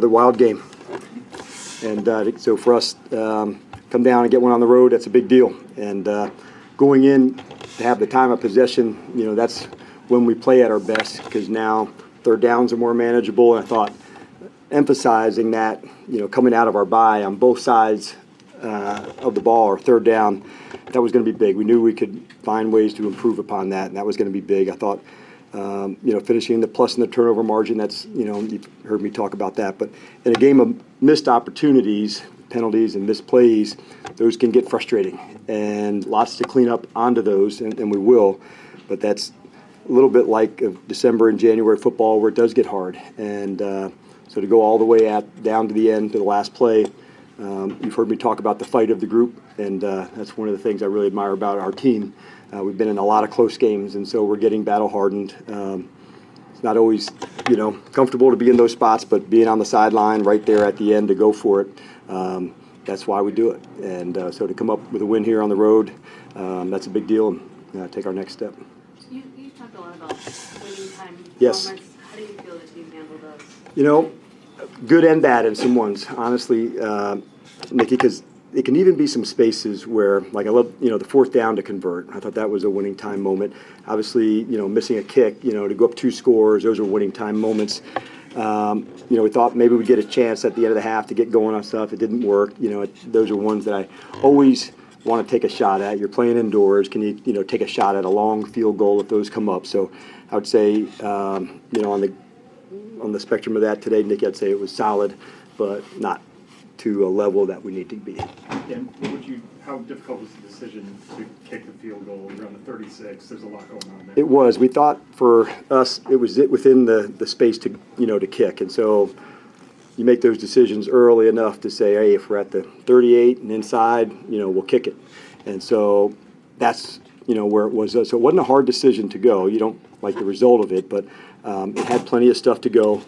another wild game. And so for us, come down and get one on the road, that's a big deal. And going in to have the time of possession, that's when we play at our best, because now third downs are more manageable. And I thought emphasizing that, coming out of our bye on both sides of the ball or third down, that was going to be big. We knew we could find ways to improve upon that, and that was going to be big. I thought, finishing the plus in the turnover margin, that's, you've heard me talk about that. But in a game of missed opportunities, penalties and missed plays, those can get frustrating. And lots to clean up onto those, and we will. But that's a little bit like December and January football where it does get hard. And so to go all the way down to the end, to the last play, you've heard me talk about the fight of the group, and that's one of the things I really admire about our team. We've been in a lot of close games, and so we're getting battle-hardened. It's not always, comfortable to be in those spots, but being on the sideline right there at the end to go for it, that's why we do it. And so to come up with a win here on the road, that's a big deal, and take our next step. You talked a lot about winning time Yes. moments. How do you feel the team handled those? Good and bad in some ones, honestly, Nikki, because it can even be some spaces where, like I love, the fourth down to convert. I thought that was a winning time moment. Obviously, missing a kick, to go up 2 scores, those are winning time moments. We thought maybe we'd get a chance at the end of the half to get going on stuff. It didn't work. Those are ones that I always want to take a shot at. You're playing indoors. Can you, take a shot at a long field goal if those come up? So I would say, on the spectrum of that today, Nick, I'd say it was solid, but not to a level that we need to be. And how difficult was the decision to kick the field goal? You're on the 36. There's a lot going on there. It was. We thought for us it was within the space to to kick, and so you make those decisions early enough to say, hey, if we're at the 38 and inside, we'll kick it. And so that's where it was. So it wasn't a hard decision to go. You don't like the result of it, but it had plenty of stuff to go.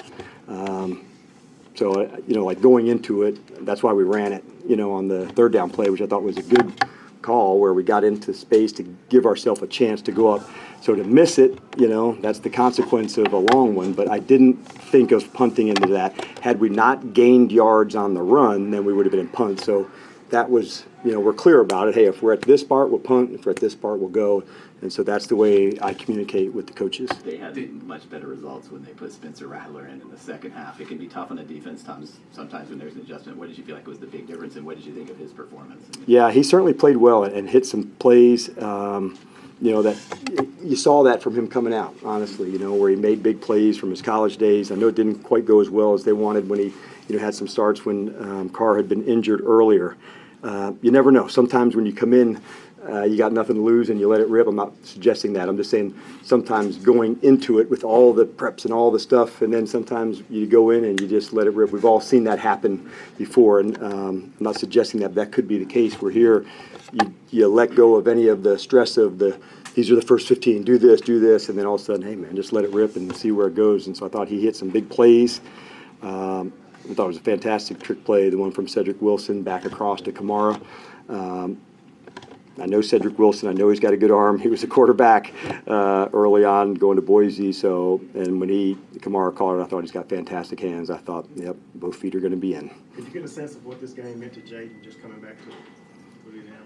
So, like going into it, that's why we ran it, on the third down play, which I thought was a good call, where we got into space to give ourselves a chance to go up. So to miss it, that's the consequence of a long one. But I didn't think of punting into that. Had we not gained yards on the run, then we would have been in punt. So that was, we're clear about it. Hey, if we're at this part, we'll punt. If we're at this part, we'll go. And so that's the way I communicate with the coaches. They had much better results when they put Spencer Rattler in the second half. It can be tough on the defense sometimes when there's an adjustment. What did you feel like was the big difference, and what did you think of his performance? Yeah, he certainly played well and hit some plays. That you saw that from him coming out, honestly, where he made big plays from his college days. I know it didn't quite go as well as they wanted when he had some starts when Carr had been injured earlier. You never know. Sometimes when you come in, you got nothing to lose and you let it rip. I'm not suggesting that. I'm just saying sometimes going into it with all the preps and all the stuff, and then sometimes you go in and you just let it rip. We've all seen that happen before, and I'm not suggesting that could be the case. We're here. You let go of any of the stress of these are the first 15, do this, and then all of a sudden, hey, man, just let it rip and see where it goes. And so I thought he hit some big plays. I thought it was a fantastic trick play, the one from Cedric Wilson back across to Kamara. I know Cedric Wilson. I know he's got a good arm. He was a quarterback early on going to Boise. And when Kamara caught it, I thought he's got fantastic hands. I thought, yep, both feet are going to be in. Did you get a sense of what this game meant to Jayden just coming back to Louisiana?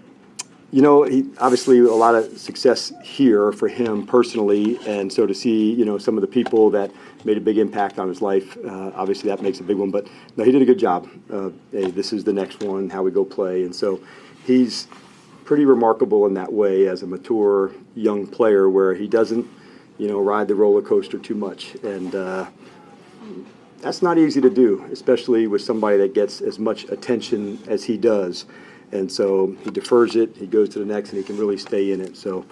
He obviously a lot of success here for him personally, and so to see some of the people that made a big impact on his life, obviously that makes a big one. But no, he did a good job. Hey, this is the next one, how we go play, and so he's pretty remarkable in that way as a mature young player, where he doesn't ride the roller coaster too much, and that's not easy to do, especially with somebody that gets as much attention as he does. And so he defers it, he goes to the next, and he can really stay in it. So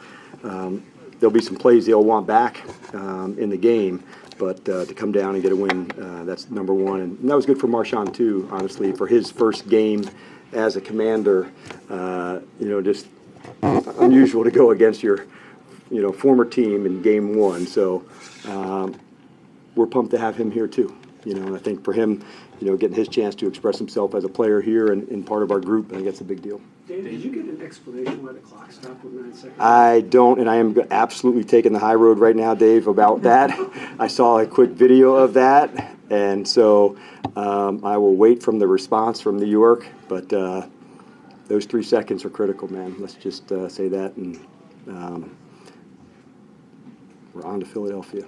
there'll be some plays they'll want back in the game, but to come down and get a win, that's number one. And that was good for Marshawn, too, honestly, for his first game as a Commander. Just unusual to go against your former team in game one. So we're pumped to have him here, too. And I think for him, getting his chance to express himself as a player here and part of our group, I think that's a big deal. Dave, did you get an explanation why the clock stopped with 9 seconds? I don't, and I am absolutely taking the high road right now, Dave, about that. I saw a quick video of that, And so I will wait from the response from New York, but those 3 seconds are critical, man. Let's just say that, and we're on to Philadelphia.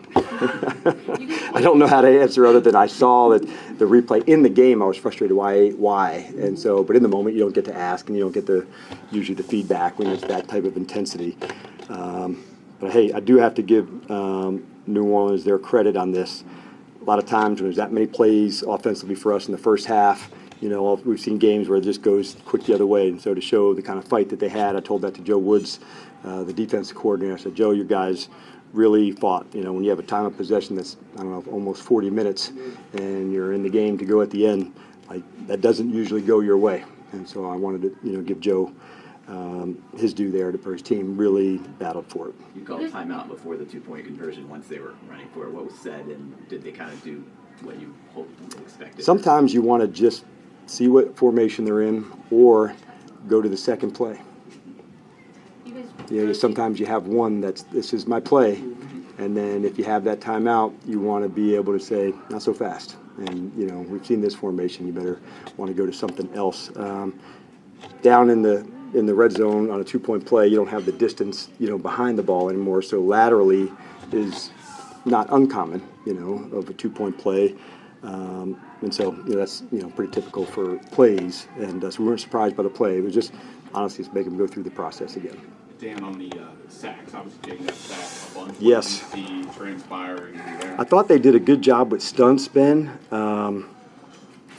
I don't know how to answer other than I saw that the replay in the game. I was frustrated why, and so. But in the moment, you don't get to ask, and you don't get usually the feedback when it's that type of intensity. But hey, I do have to give New Orleans their credit on this. A lot of times when there's that many plays offensively for us in the first half, we've seen games where it just goes quick the other way. And so to show the kind of fight that they had, I told that to Joe Woods, the defensive coordinator. I said, Joe, you guys really fought. When you have a time of possession that's, I don't know, almost 40 minutes and you're in the game to go at the end, that doesn't usually go your way. And so I wanted to, give Joe his due there. His team really battled for it. You called timeout before the 2-point conversion once they were running for it. What was said, and did they kind of do what you hoped and expected? Sometimes you want to just see what formation they're in or go to the second play. Sometimes you have one this is my play, and then if you have that timeout, you want to be able to say, not so fast. And, we've seen this formation, you better want to go to something else. Down in the red zone on a 2-point play, you don't have the distance, behind the ball anymore, so laterally is not uncommon, of a 2-point play. And so, that's, pretty typical for plays, and so we weren't surprised by the play. It was just, honestly, it's making them go through the process again. Dan, on the sacks, obviously Jayden got sacked a bunch. Yes. What did you see transpiring there? I thought they did a good job with stunts, Ben, but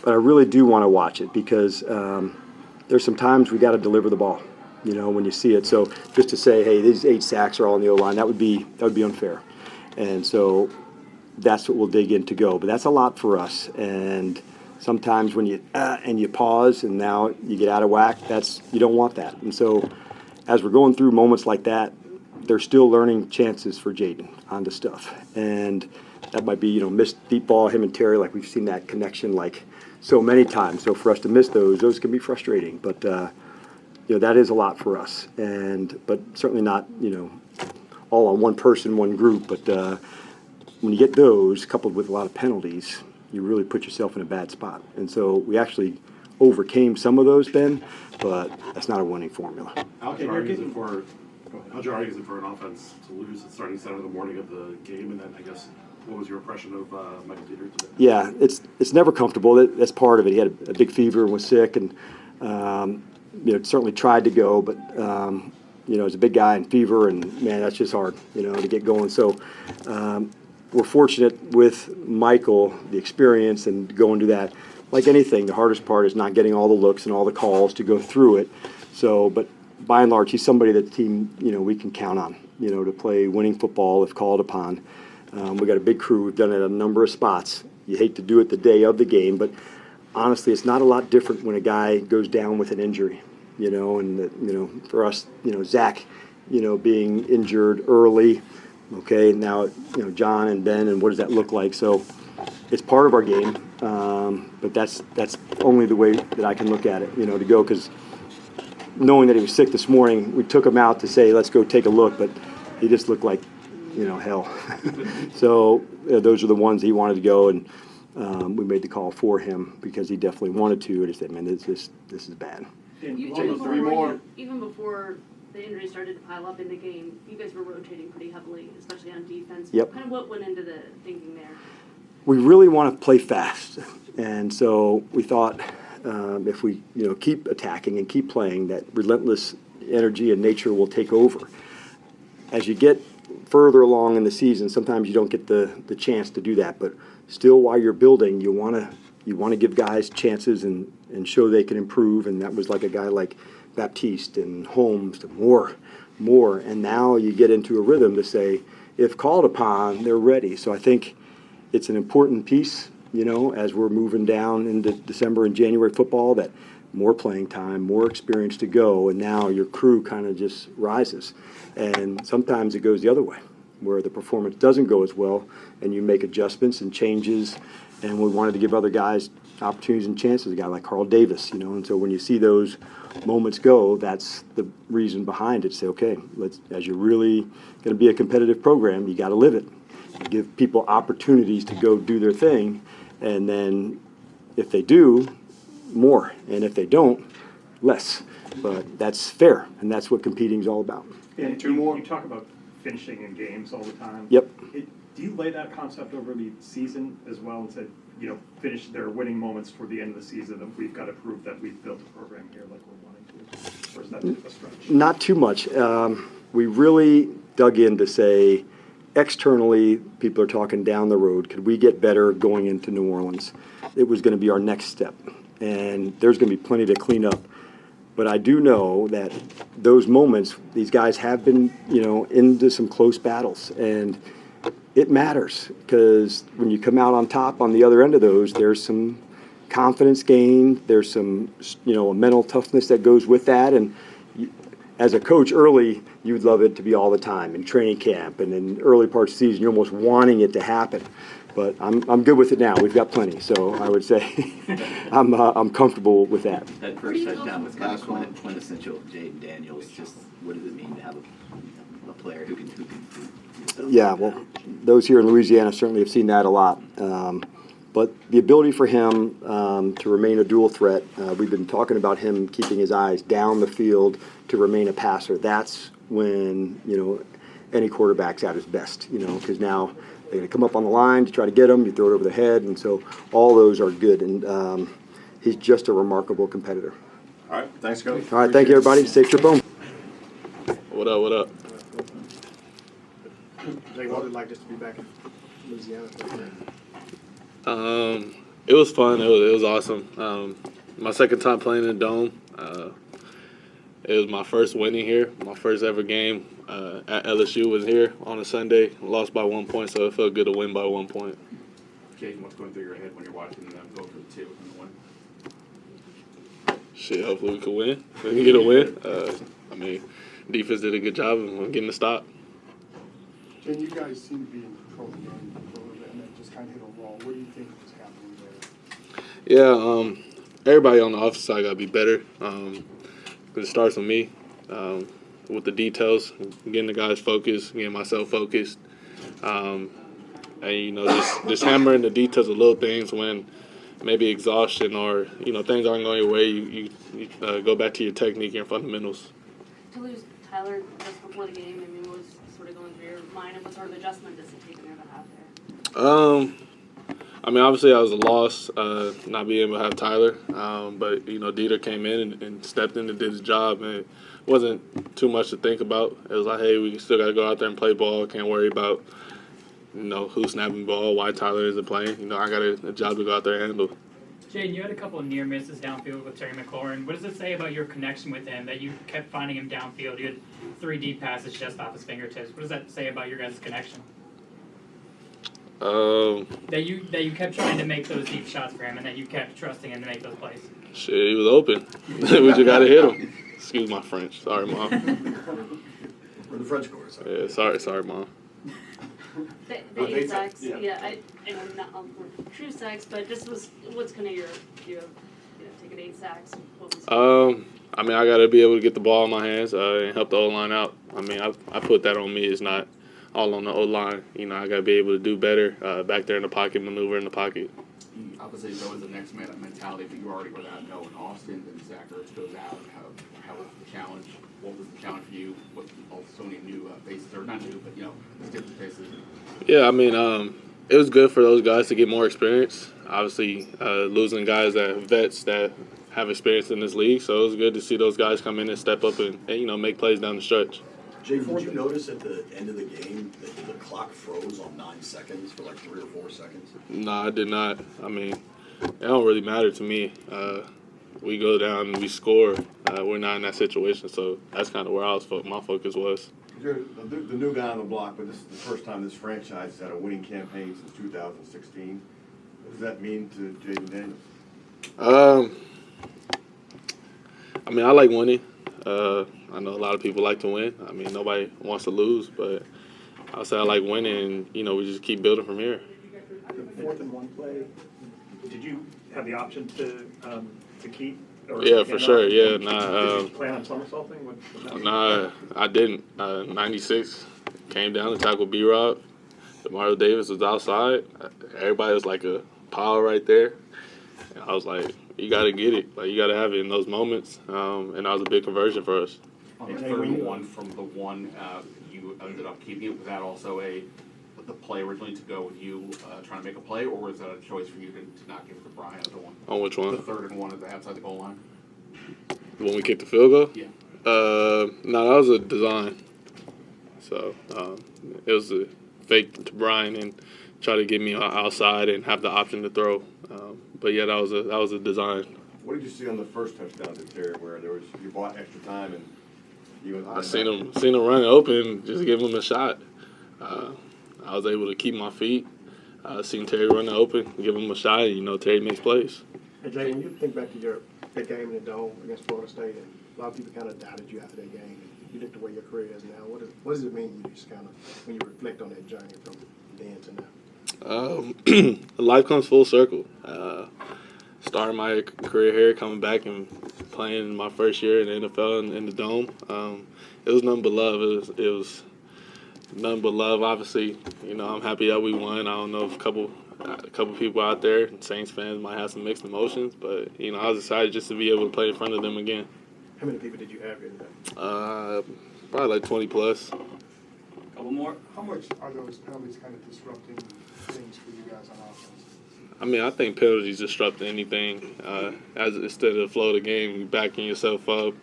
I really do want to watch it because there's some times we got to deliver the ball, when you see it. So just to say, hey, these 8 sacks are all on the O-line, that would be unfair. And so that's what we'll dig in to go. But that's a lot for us. And sometimes when you pause and now you get out of whack, you don't want that. And so as we're going through moments like that, they're still learning chances for Jayden on the stuff. And that might be, missed deep ball, him and Terry, like we've seen that connection like so many times. So for us to miss those can be frustrating. But, that is a lot for us. But certainly not, all on one person, one group. But when you get those coupled with a lot of penalties, you really put yourself in a bad spot. And so we actually overcame some of those, Ben, but that's not a winning formula. How jarring is it for an offense to lose at starting center the morning of the game? And then I guess what was your impression of Michael Dieter today? Yeah, it's never comfortable. That's part of it. He had a big fever and was sick, and certainly tried to go, but as a big guy and fever, and man, that's just hard, to get going. So we're fortunate with Michael, the experience, and going to that. Like anything, the hardest part is not getting all the looks and all the calls to go through it. So, but by and large, he's somebody that the team, we can count on, to play winning football if called upon. We got a big crew. We've done it at a number of spots. You hate to do it the day of the game, but honestly, it's not a lot different when a guy goes down with an injury, and for us, Zach, being injured early. Okay, now, John and Ben, and what does that look like? So it's part of our game, but that's only the way that I can look at it, to go, because knowing that he was sick this morning, we took him out to say, let's go take a look, but he just looked like, hell. So those are the ones he wanted to go, and we made the call for him because he definitely wanted to, and he said, man, this is bad. Even before the injuries started to pile up in the game, you guys were rotating pretty heavily, especially on defense. Yep. Kind of what went into the thinking there? We really want to play fast, and so we thought if we keep attacking and keep playing, that relentless energy and nature will take over. As you get further along in the season, sometimes you don't get the chance to do that, but still, while you're building, you want to give guys chances and show they can improve, and that was like a guy like Baptiste and Holmes, more, and now you get into a rhythm to say, if called upon, they're ready. So I think it's an important piece, as we're moving down into December and January football, that more playing time, more experience to go, and now your crew kind of just rises. And sometimes it goes the other way, where the performance doesn't go as well, and you make adjustments and changes, and we wanted to give other guys opportunities and chances, a guy like Carl Davis, and so when you see those moments go, that's the reason behind it. Say, okay, as you're really going to be a competitive program, you got to live it. Give people opportunities to go do their thing, And then if they do, more. And if they don't, less. But that's fair, and that's what competing is all about. And you talk about finishing in games all the time. Yep. Do you lay that concept over the season as well and say, finish their winning moments toward the end of the season, and we've got to prove that we've built a program here like we're wanting to? Or is that a stretch? Not too much. We really dug in to say, externally, people are talking down the road. Could we get better going into New Orleans? It was going to be our next step. And there's going to be plenty to clean up. But I do know that those moments, these guys have been, into some close battles. And it matters because when you come out on top on the other end of those, there's some confidence gain. There's some, a mental toughness that goes with that. And as a coach early, you'd love it to be all the time in training camp and in early parts of the season, you're almost wanting it to happen. But I'm good with it now. We've got plenty, so I would say I'm comfortable with that. That first touchdown was kind of quintessential Jayden Daniels. Just what does it mean to have a player who can do stuff Yeah, like well, that? those here in Louisiana certainly have seen that a lot. But the ability for him to remain a dual threat, we've been talking about him keeping his eyes down the field to remain a passer. That's when, any quarterback's at his best, because now they're going to come up on the line to try to get him. You throw it over the head, and so all those are good. And he's just a remarkable competitor. All right, thanks, Coach. All right, thank you, everybody. Safe trip home. What up, what up? Jay, what would it like just to be back in Louisiana? It was fun. It was awesome. My second time playing in the Dome. It was my first winning here. My first ever game at LSU was here on a Sunday. Lost by 1 point, so it felt good to win by 1 point. Jayden, what's going through your head when you're watching them go for the 2 and the 1? Shit, hopefully we can win. We can get a win. Defense did a good job of getting the stop. Jen, you guys seem to be in control of the game a little bit, and that just kind of hit a wall. What do you think is happening there? Yeah, everybody on the offensive side got to be better. Because it starts with me, with the details, getting the guys focused, getting myself focused, and just hammering the details of little things when maybe exhaustion or things aren't going your way. You go back to your technique, your fundamentals. To lose Tyler just before the game, what was sort of going through your mind, and what sort of adjustment does it take on your behalf there? Obviously I was a loss not being able to have Tyler, but Dieter came in and stepped in and did his job, and it wasn't too much to think about. It was like, hey, we still got to go out there and play ball. Can't worry about who's snapping the ball, why Tyler isn't playing. I got a job to go out there and handle. Jayden, you had a couple of near misses downfield with Terry McLaurin. What does it say about your connection with him that you kept finding him downfield? You had 3 deep passes just off his fingertips. What does that say about your guys' connection? That you kept trying to make those deep shots for him, and that you kept trusting him to make those plays. Shit, he was open. We just got to hit him. Excuse my French. Sorry, Mom. We're in the French course. Yeah, sorry, Mom. The 8 sacks, I know not true sacks, but just what's kind of your taking 8 sacks? What was I got to be able to get the ball in my hands and help the O-line out. I put that on me. It's not all on the O-line. I got to be able to do better back there in the pocket, maneuver in the pocket. Obviously, there was the next man up mentality, but you already without knowing Austin, then Zach Ertz goes out. How was the challenge? What was the challenge for you? What so many new faces, or not new, but different faces? Yeah, it was good for those guys to get more experience. Obviously, losing guys that are vets that have experience in this league, so it was good to see those guys come in and step up and make plays down the stretch. Jay, did you notice at the end of the game that the clock froze on 9 seconds for like 3 or 4 seconds? No, I did not. It don't really matter to me. We go down and we score. We're not in that situation, so that's kind of where my focus was. You're the new guy on the block, but this is the first time this franchise has had a winning campaign since 2016. What does that mean to Jayden Daniels? I like winning. I know a lot of people like to win. Nobody wants to lose, but I'll say I like winning, and, we just keep building from here. The 4th and 1 play, did you have the option to keep? Yeah, for sure, yeah. Did you plan on somersaulting? Nah, I didn't. 96 came down to tackle B-Rob. DeMario Davis was outside. Everybody was like a pile right there. And I was like, you got to get it. Like, you got to have it in those moments. And that was a big conversion for us. On the third and one from the one, you ended up keeping it. Was that also the play originally to go with you trying to make a play, or was that a choice for you to not give it to Brian as the one? On which one? The third and one at the outside the goal line. When we kicked the field goal? Yeah. No, that was a design. So it was a fake to Brian and try to get me outside and have the option to throw. But yeah, that was a design. What did you see on the first touchdown to Terry where you bought extra time and he was I seen him run open, just give him a shot. I was able to keep my feet. Seen Terry run open, give him a shot, and Terry makes plays. Hey Jay, when you think back to your big game in the Dome against Florida State, and a lot of people kind of doubted you after that game, and you look the way your career is now. What does it mean to you just kind of when you reflect on that journey from then to now? Life comes full circle. Starting my career here, coming back and playing my first year in the NFL in the Dome. It was nothing but love. It was nothing but love. Obviously, I'm happy that we won. I don't know if a couple people out there, Saints fans, might have some mixed emotions, but I was excited just to be able to play in front of them again. How many people did you have here today? Probably like 20 plus. Couple more. How much are those penalties kind of disrupting things for you guys on offense? I mean, I think penalties disrupt anything. As instead of the flow of the game, you backing yourself up,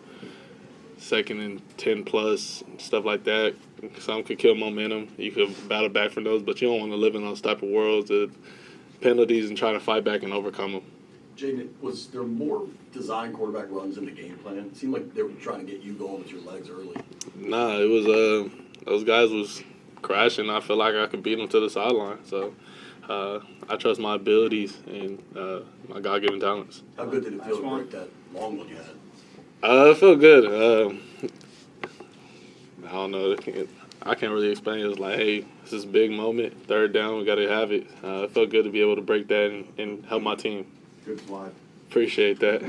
2nd and 10 plus, stuff like that. Some could kill momentum. You could battle back from those, but you don't want to live in those type of worlds of penalties and try to fight back and overcome them. Jayden, was there more design quarterback runs in the game plan? It seemed like they were trying to get you going with your legs early. Nah, it was those guys was crashing. I feel like I could beat them to the sideline. So I trust my abilities and my God-given talents. How good did it feel to break that long one you had? It felt good. I don't know. I can't really explain. It was like, hey, this is a big moment. 3rd down, we got to have it. It felt good to be able to break that and help my team. Good slide. Appreciate that.